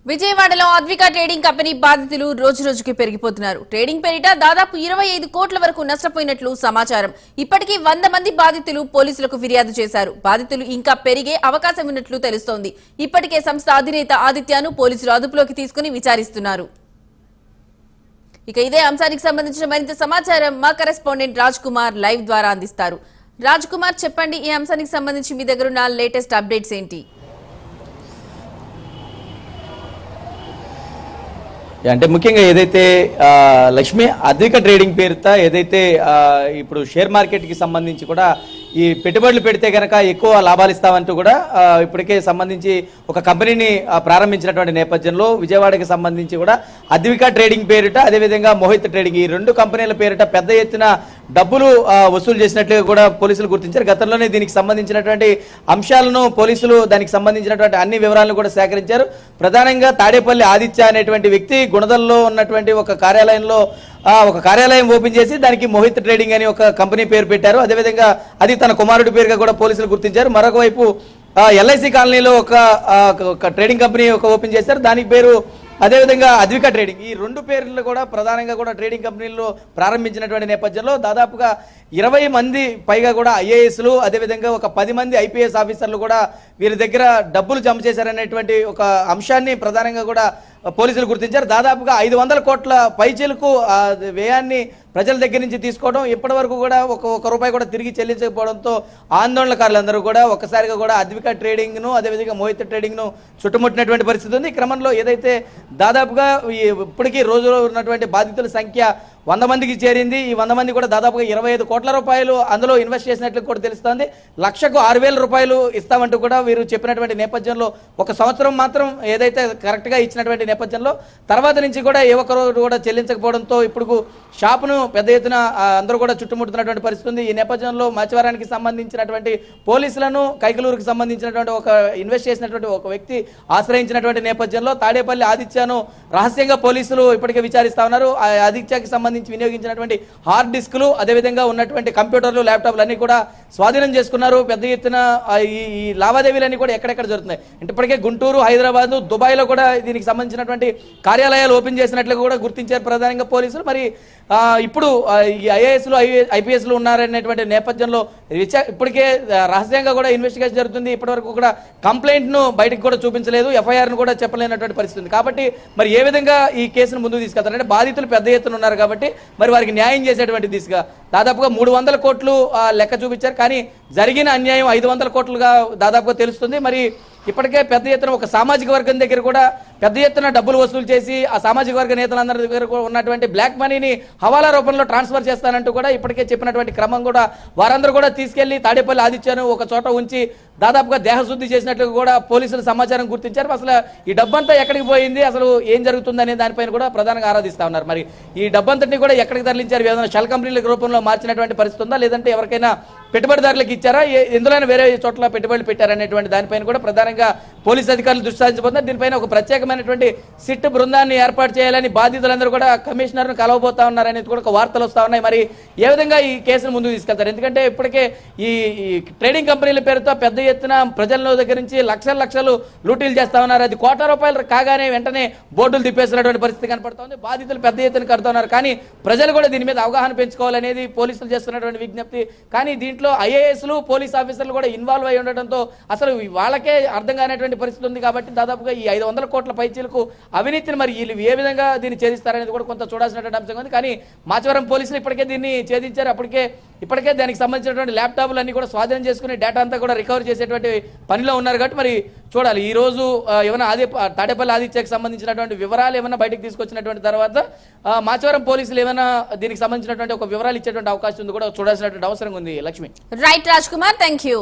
విజయవాడలో Advika trading company బాధితులు రోజురోజుకి పెరిగిపోతున్నారు. ట్రేడింగ్ పేరిట దాదాపు 25 కోట్ల వరకు నష్టపోయినట్లు సమాచారం. ఇప్పటికీ 100 మంది బాధితులు పోలీసులకు ఫిర్యాదు చేశారు. బాధితులు ఇంకా పెరిగే అవకాశం ఉన్నట్లు తెలుస్తోంది. ఇప్పటికే సంస్థ అధినేత ఆదిత్యను పోలీసులు అదుపులోకి తీసుకుని విచారిస్తున్నారు. ఇక ఇదే అంశానికి సంబంధించిన మరింత సమాచారం మా కరెస్పాండెంట్ రాజ్ కుమార్ లైవ్ ద్వారా అందిస్తారు. రాజ్ కుమార్, చెప్పండి, ఈ అంశానికి సంబంధించి మీ దగ్గర ఉన్న లేటెస్ట్ అప్డేట్స్ ఏంటి? అంటే ముఖ్యంగా ఏదైతే లక్ష్మి అధిక ట్రేడింగ్ పేరుతో ఏదైతే ఇప్పుడు షేర్ మార్కెట్కి సంబంధించి కూడా ఈ పెట్టుబడులు పెడితే కనుక ఎక్కువ లాభాలు ఇస్తామంటూ కూడా ఇప్పటికే సంబంధించి ఒక కంపెనీని ప్రారంభించినటువంటి నేపథ్యంలో విజయవాడకి సంబంధించి కూడా అద్విక ట్రేడింగ్ పేరిట అదేవిధంగా మోహిత్ ట్రేడింగ్ ఈ రెండు కంపెనీల పేరిట పెద్ద ఎత్తున డబ్బులు వసూలు చేసినట్లుగా కూడా పోలీసులు గుర్తించారు. గతంలోనే దీనికి సంబంధించినటువంటి అంశాలను పోలీసులు దానికి సంబంధించినటువంటి అన్ని వివరాలను కూడా సేకరించారు. ప్రధానంగా తాడేపల్లి ఆదిత్య అనేటువంటి వ్యక్తి గుణదల్లో ఉన్నటువంటి ఒక కార్యాలయం ఓపెన్ చేసి దానికి మోహిత్ ట్రేడింగ్ అని ఒక కంపెనీ పేరు పెట్టారు. అదేవిధంగా అది తన కుమారుడి పేరుగా కూడా పోలీసులు గుర్తించారు. మరొక వైపు ఎల్ఐసి కాలనీలో ఒక ట్రేడింగ్ కంపెనీ ఓపెన్ చేశారు. దానికి పేరు అదేవిధంగా అద్విక ట్రేడింగ్. ఈ రెండు పేర్లు కూడా ప్రధానంగా కూడా ట్రేడింగ్ కంపెనీల్లో ప్రారంభించినటువంటి నేపథ్యంలో దాదాపుగా 20 మంది పైగా కూడా ఐఏఎస్లు అదేవిధంగా ఒక 10 మంది ఐపీఎస్ ఆఫీసర్లు కూడా వీరి దగ్గర డబ్బులు జమ చేశారనేటువంటి ఒక అంశాన్ని ప్రధానంగా కూడా పోలీసులు గుర్తించారు. దాదాపుగా 500 కోట్ల పైచీలకు వ్యయాన్ని ప్రజల దగ్గర నుంచి తీసుకోవడం, ఇప్పటి వరకు కూడా ఒక రూపాయి కూడా తిరిగి చెల్లించకపోవడంతో ఆందోళనకారులందరూ కూడా ఒక్కసారిగా కూడా అద్విక ట్రేడింగ్ను అదేవిధంగా మోహిత్ ట్రేడింగ్ను చుట్టుముట్టినటువంటి పరిస్థితి ఉంది. ఈ క్రమంలో ఏదైతే దాదాపుగా ఇప్పటికీ రోజులో ఉన్నటువంటి బాధితుల సంఖ్య 100 మందికి చేరింది. ఈ 100 మంది కూడా దాదాపుగా 25 కోట్ల రూపాయలు అందులో ఇన్వెస్ట్ చేసినట్లు కూడా తెలుస్తోంది. లక్షకు 6,000 రూపాయలు ఇస్తామంటూ కూడా వీరు చెప్పినటువంటి నేపథ్యంలో ఒక సంవత్సరం మాత్రం ఏదైతే కరెక్ట్గా ఇచ్చినటువంటి నేపథ్యంలో తర్వాత నుంచి కూడా ఏ ఒక్కరు కూడా చెల్లించకపోవడంతో ఇప్పుడు షాపును పెద్ద ఎత్తున అందరూ కూడా చుట్టుముడుతున్నటువంటి పరిస్థితి ఉంది. ఈ నేపథ్యంలో మాచివరానికి సంబంధించినటువంటి పోలీసులను కైకలూరుకి సంబంధించినటువంటి ఒక ఇన్వెస్ట్ చేసినటువంటి ఒక వ్యక్తి ఆశ్రయించినటువంటి నేపథ్యంలో తాడేపల్లి ఆదిత్యను రహస్యంగా పోలీసులు ఇప్పటికే విచారిస్తా ఉన్నారు. ఆ ఆదిత్యకి సంబంధించి వినియోగించినటువంటి హార్డ్ డిస్క్లు అదేవిధంగా ఉన్నటువంటి కంప్యూటర్లు ల్యాప్టాప్లు అన్ని కూడా స్వాధీనం చేసుకున్నారు. పెద్ద ఎత్తున ఈ లావాదేవీలన్నీ కూడా ఎక్కడెక్కడ జరుగుతున్నాయి అంటే ఇప్పటికే గుంటూరు, హైదరాబాద్, దుబాయ్లో కూడా దీనికి సంబంధించినటువంటి కార్యాలయాలు ఓపెన్ చేసినట్లుగా కూడా గుర్తించారు ప్రధానంగా పోలీసులు. మరి ఇప్పుడు ఈ ఐఏఎస్లు ఐపీఎస్లు ఉన్నారనేటువంటి నేపథ్యంలో ఇప్పటికే రహస్యంగా కూడా ఇన్వెస్టిగేషన్ జరుగుతుంది. ఇప్పటివరకు కూడా కంప్లైంట్ను బయటకు కూడా చూపించలేదు, ఎఫ్ఐఆర్ను కూడా చెప్పలేనటువంటి పరిస్థితి ఉంది. కాబట్టి మరి ఏ విధంగా ఈ కేసును ముందుకు తీసుకెళ్తారంటే బాధితులు పెద్ద ఎత్తున ఉన్నారు కాబట్టి మరి వారికి న్యాయం చేసేటువంటి దిశగా దాదాపుగా 300 కోట్లు లెక్క చూపించారు. కానీ జరిగిన అన్యాయం 500 కోట్లుగా దాదాపుగా తెలుస్తుంది. మరి ఇప్పటికే పెద్ద ఎత్తున ఒక సామాజిక వర్గం దగ్గర కూడా పెద్ద ఎత్తున డబ్బులు వసూలు చేసి ఆ సామాజిక వర్గ నేతలందరి దగ్గర ఉన్నటువంటి బ్లాక్ మనీని హవాలా రూపంలో ట్రాన్స్ఫర్ చేస్తానంటూ కూడా ఇప్పటికే చెప్పినటువంటి క్రమం కూడా వారందరూ కూడా తీసుకెళ్లి తాడేపల్లి ఆదిత్యను ఒక చోట ఉంచి దాదాపుగా దేహశుద్ధి చేసినట్లుగా కూడా పోలీసులు సమాచారం గుర్తించారు. అసలు ఈ డబ్బంతా ఎక్కడికి పోయింది, అసలు ఏం జరుగుతుందనే దానిపైన కూడా ప్రధానంగా ఆరాధిస్తా ఉన్నారు. మరి ఈ డబ్బంతటిని కూడా ఎక్కడికి తరలించారు? ఏదైనా షెల్ కంపెనీల రూపంలో మార్చినటువంటి పరిస్థితి ఉందా, లేదంటే ఎవరికైనా పెట్టుబడిదారులకు ఇచ్చారా, ఎందులోనే వేరే చోట్ల పెట్టుబడులు పెట్టారనేటువంటి దానిపైన కూడా ప్రధానంగా పోలీసు అధికారులు దృష్టి సారించబోతున్నారు. దీనిపైన ఒక ప్రత్యేకమైనటువంటి సిట్ బృందాన్ని ఏర్పాటు చేయాలని బాధితులందరూ కూడా కమిషనర్ను కలవబోతా ఉన్నారనేది కూడా ఒక వార్తలు వస్తూ ఉన్నాయి. మరి ఏ విధంగా ఈ కేసును ముందుకు తీసుకెళ్తారు? ఎందుకంటే ఇప్పటికే ఈ ట్రేడింగ్ కంపెనీల పేరుతో పెద్ద ఎత్తున ప్రజల దగ్గర నుంచి లక్షలు లూటీలు చేస్తా ఉన్నారు. అది కోట్ల రూపాయలు కాగానే వెంటనే బోర్డులు తిప్పేసినటువంటి పరిస్థితి కనపడుతోంది. బాధితులు పెద్ద ఎత్తున కడుతున్నారు. కానీ ప్రజలు కూడా దీని మీద అవగాహన పెంచుకోవాలనేది పోలీసులు చేస్తున్నటువంటి విజ్ఞప్తి. కానీ దీంట్లో ఐఏఎస్లు పోలీస్ ఆఫీసర్లు కూడా ఇన్వాల్వ్ అయి ఉండటంతో అసలు వాళ్ళకే అర్థం కానటువంటి పరిస్థితి ఉంది. కాబట్టి దాదాపుగా ఈ 500 కోట్ల పైచీలకు అవినీతిని మరి వీళ్ళు ఏ విధంగా దీన్ని ఛేదిస్తారనేది కూడా కొంత చూడాల్సినటువంటి అంశం ఉంది. కానీ మాచవరం పోలీసులు ఇప్పటికే దీన్ని ఛేదించారు. ఇప్పటికే దానికి సంబంధించినటువంటి ల్యాప్టాప్లు అన్ని కూడా స్వాధీనం చేసుకుని డేటా అంతా కూడా రికవర్ చేసేటువంటి పనిలో ఉన్నారు. కాబట్టి మరి చూడాలి ఈ రోజు ఏమైనా తాడేపల్లి ఆదిత్యకి సంబంధించినటువంటి వివరాలు ఏమైనా బయటకు తీసుకొచ్చినటువంటి తర్వాత మాచవరం పోలీసులు ఏమైనా దీనికి సంబంధించినటువంటి ఒక వివరాలు ఇచ్చేటువంటి అవకాశం ఉంది కూడా చూడాల్సినటువంటి అవసరం ఉంది. Lakshmi. Right Raj Kumar, thank you.